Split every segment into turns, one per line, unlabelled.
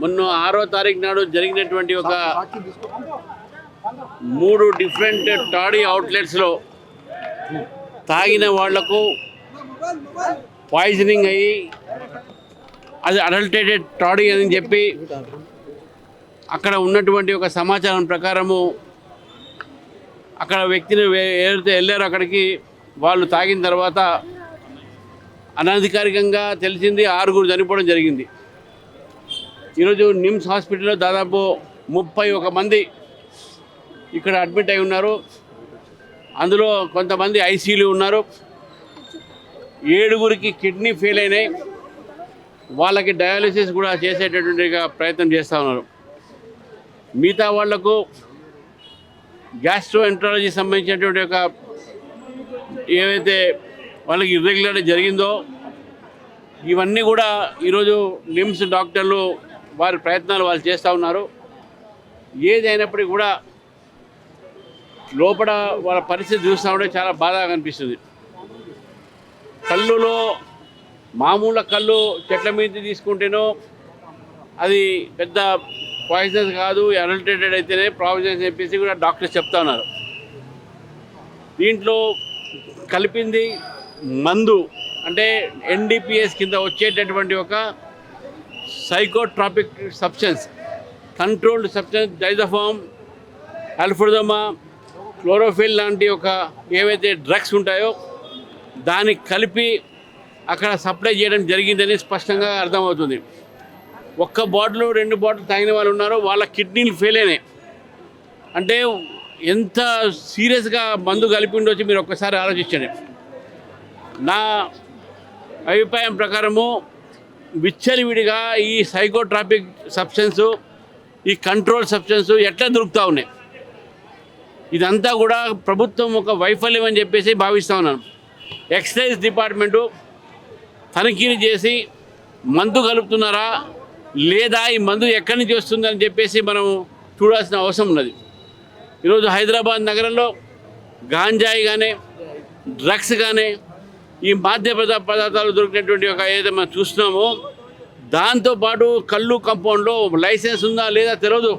మొన్న 6వ తారీఖు నాడు జరిగినటువంటి ఒక 3 డిఫరెంట్ టాడీ అవుట్లెట్స్లో తాగిన వాళ్లకు పాయిజనింగ్ అయ్యి అది అడల్టేటెడ్ టాడీ అని చెప్పి అక్కడ ఉన్నటువంటి ఒక సమాచారం ప్రకారము అక్కడ వ్యక్తిని ఎవరైతే వెళ్ళారో అక్కడికి వాళ్ళు తాగిన తర్వాత అనధికారికంగా తెలిసింది 6 చనిపోవడం జరిగింది. ఈరోజు నిమ్స్ హాస్పిటల్లో దాదాపు 31 మంది ఇక్కడ అడ్మిట్ అయి ఉన్నారు. అందులో కొంతమంది ఐసీయూలో ఉన్నారు. 7గురికి కిడ్నీ ఫెయిల్ అయినాయి. వాళ్ళకి డయాలసిస్ కూడా చేసేటటువంటి ప్రయత్నం చేస్తూ ఉన్నారు. మిగతా వాళ్లకు గ్యాస్ట్రోఎంట్రాలజీ సంబంధించినటువంటి ఒక ఏవైతే వాళ్ళకి ఇర్రెగ్యులర్ జరిగిందో ఇవన్నీ కూడా ఈరోజు నిమ్స్ డాక్టర్లు వారి ప్రయత్నాలు వాళ్ళు చేస్తూ ఉన్నారు. ఏదైనప్పటికీ కూడా లోపల వాళ్ళ పరిస్థితి చూస్తూ ఉంటే చాలా బాధగా అనిపిస్తుంది. కళ్ళులో మామూలు కళ్ళు చెట్ల మీద తీసుకుంటేనో అది పెద్ద పాయిజన్స్ కాదు, అడల్టేటెడ్ అయితేనే ప్రావిజన్స్ చెప్పేసి కూడా డాక్టర్స్ చెప్తా ఉన్నారు. దీంట్లో కలిపింది మందు అంటే ఎన్డీపీఎస్ కింద వచ్చేటటువంటి ఒక psychotropic substance, controlled substance, డైజోఫామ్, అల్ఫ్రదోమా, chlorophyll లాంటి ఒక ఏవైతే డ్రగ్స్ ఉంటాయో దాన్ని కలిపి అక్కడ సప్లై చేయడం జరిగిందని స్పష్టంగా అర్థమవుతుంది. 1 బాటిల్ 2 బాటిల్ తాగిన వాళ్ళు ఉన్నారు, వాళ్ళ కిడ్నీలు ఫెయిల్ అయినాయి. అంటే ఎంత సీరియస్గా మందు కలిపి ఉండొచ్చు మీరు ఒక్కసారి ఆలోచించండి. నా అభిప్రాయం ప్రకారము విచ్చలవిడిగా ఈ సైకోట్రాపిక్ సబ్స్టెన్సు, ఈ కంట్రోల్ సబ్స్టెన్సు ఎట్లా దొరుకుతూ ఉన్నాయి. ఇదంతా కూడా ప్రభుత్వం ఒక వైఫల్యం అని చెప్పేసి భావిస్తూ ఉన్నాను. ఎక్సైజ్ డిపార్ట్మెంటు తనిఖీని చేసి మందు కలుపుతున్నారా లేదా, ఈ మందు ఎక్కడి నుంచి వస్తుందని చెప్పేసి మనం చూడాల్సిన అవసరం ఉన్నది. ఈరోజు హైదరాబాద్ నగరంలో గాంజాయి కానీ డ్రగ్స్ కానీ ఈ మాధ్య పదార్థాలు దొరికినటువంటి ఒక ఏదైతే మనం చూస్తున్నామో దాంతోపాటు కళ్ళు కంపౌండ్లో లైసెన్స్ ఉందా లేదా తెలియదు.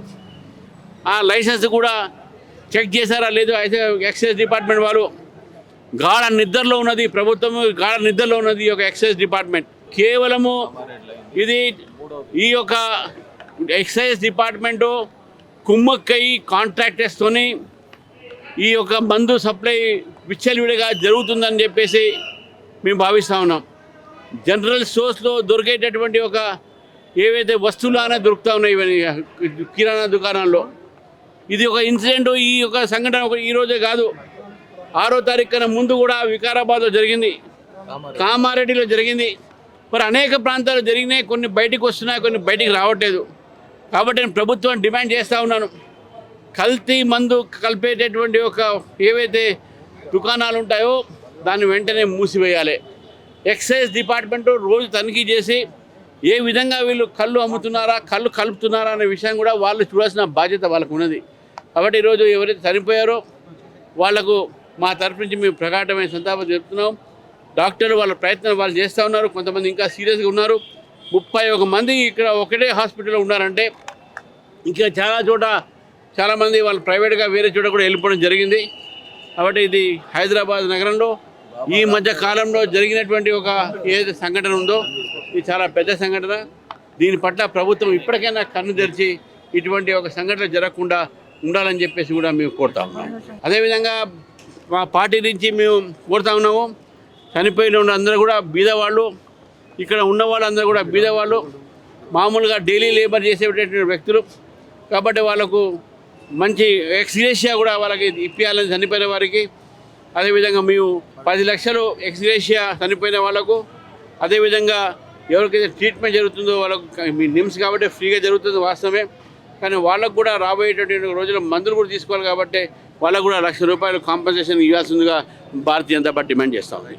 ఆ లైసెన్స్ కూడా చెక్ చేశారా లేదు అయితే ఎక్సైజ్ డిపార్ట్మెంట్ వాళ్ళు గాఢ నిద్రలో ఉన్నది. ప్రభుత్వం గాఢ నిద్రలో ఉన్నది ఈ యొక్క ఎక్సైజ్ డిపార్ట్మెంట్. కేవలము ఇది ఈ యొక్క ఎక్సైజ్ డిపార్ట్మెంటు కుమ్మక్కై కాంట్రాక్టర్స్తోని ఈ యొక్క మందు సప్లై విచ్చలవిడిగా జరుగుతుందని చెప్పేసి మేము భావిస్తూ ఉన్నాం. జనరల్ స్టోర్స్లో దొరికేటటువంటి ఒక ఏవైతే వస్తువులు అనేది దొరుకుతూ ఉన్నాయి ఇవన్నీ కిరాణా దుకాణాల్లో. ఇది ఒక ఇన్సిడెంట్, ఈ యొక్క సంఘటన ఈరోజే కాదు, 6వ తారీఖు కన్నా ముందు కూడా వికారాబాద్లో జరిగింది, కామారెడ్డిలో జరిగింది. మరి అనేక ప్రాంతాలు జరిగినాయి. కొన్ని బయటికి వస్తున్నాయి, కొన్ని బయటికి రావట్లేదు. కాబట్టి నేను ప్రభుత్వాన్ని డిమాండ్ చేస్తూ ఉన్నాను, కల్తీ మందు కలిపేటటువంటి ఒక ఏవైతే దుకాణాలు ఉంటాయో దాన్ని వెంటనే మూసివేయాలి. ఎక్సైజ్ డిపార్ట్మెంటు రోజు తనిఖీ చేసి ఏ విధంగా వీళ్ళు కళ్ళు అమ్ముతున్నారా, కళ్ళు కలుపుతున్నారా అనే విషయం కూడా వాళ్ళు చూడాల్సిన బాధ్యత వాళ్ళకు ఉన్నది. కాబట్టి ఈరోజు ఎవరైతే చనిపోయారో వాళ్లకు మా తరఫు నుంచి మేము ప్రగాఢమైన సంతాపం చెప్తున్నాం. డాక్టర్లు వాళ్ళ ప్రయత్నం వాళ్ళు చేస్తూ ఉన్నారు. కొంతమంది ఇంకా సీరియస్గా ఉన్నారు. 31 మంది ఇక్కడ ఒకటే హాస్పిటల్లో ఉన్నారంటే ఇంకా చాలామంది వాళ్ళు ప్రైవేట్గా వేరే చోట కూడా వెళ్ళిపోవడం జరిగింది. కాబట్టి ఇది హైదరాబాద్ నగరంలో ఈ మధ్య కాలంలో జరిగినటువంటి ఒక ఏదైతే సంఘటన ఉందో ఇది చాలా పెద్ద సంఘటన. దీని పట్ల ప్రభుత్వం ఇప్పటికైనా కన్ను తెరిచి ఇటువంటి ఒక సంఘటన జరగకుండా ఉండాలని చెప్పేసి కూడా మేము కోరుతా ఉన్నాం. అదేవిధంగా మా పార్టీ నుంచి మేము కోరుతా ఉన్నాము, చనిపోయిన అందరూ కూడా బీదవాళ్ళు, ఇక్కడ ఉన్న వాళ్ళందరూ కూడా బీదవాళ్ళు, మామూలుగా డైలీ లేబర్ చేసేటటువంటి వ్యక్తులు. కాబట్టి వాళ్ళకు మంచి ఎక్స్గ్రేషియా కూడా వాళ్ళకి ఇప్పించాలని చనిపోయిన వారికి. అదేవిధంగా మేము 10 లక్షలు ఎక్స్గ్రేషియా చనిపోయిన వాళ్ళకు, అదేవిధంగా ఎవరికైతే ట్రీట్మెంట్ జరుగుతుందో వాళ్ళకు నిమ్స్ కాబట్టి ఫ్రీగా జరుగుతుంది వాస్తవమే. కానీ వాళ్ళకు కూడా రాబోయేటటువంటి రోజుల్లో మందులు కూడా తీసుకోవాలి కాబట్టి వాళ్ళకు కూడా ₹1,00,000 కాంపెన్సేషన్ ఇవ్వాల్సిందిగా భారతీయ జనతా పార్టీ డిమాండ్ చేస్తూ ఉంది.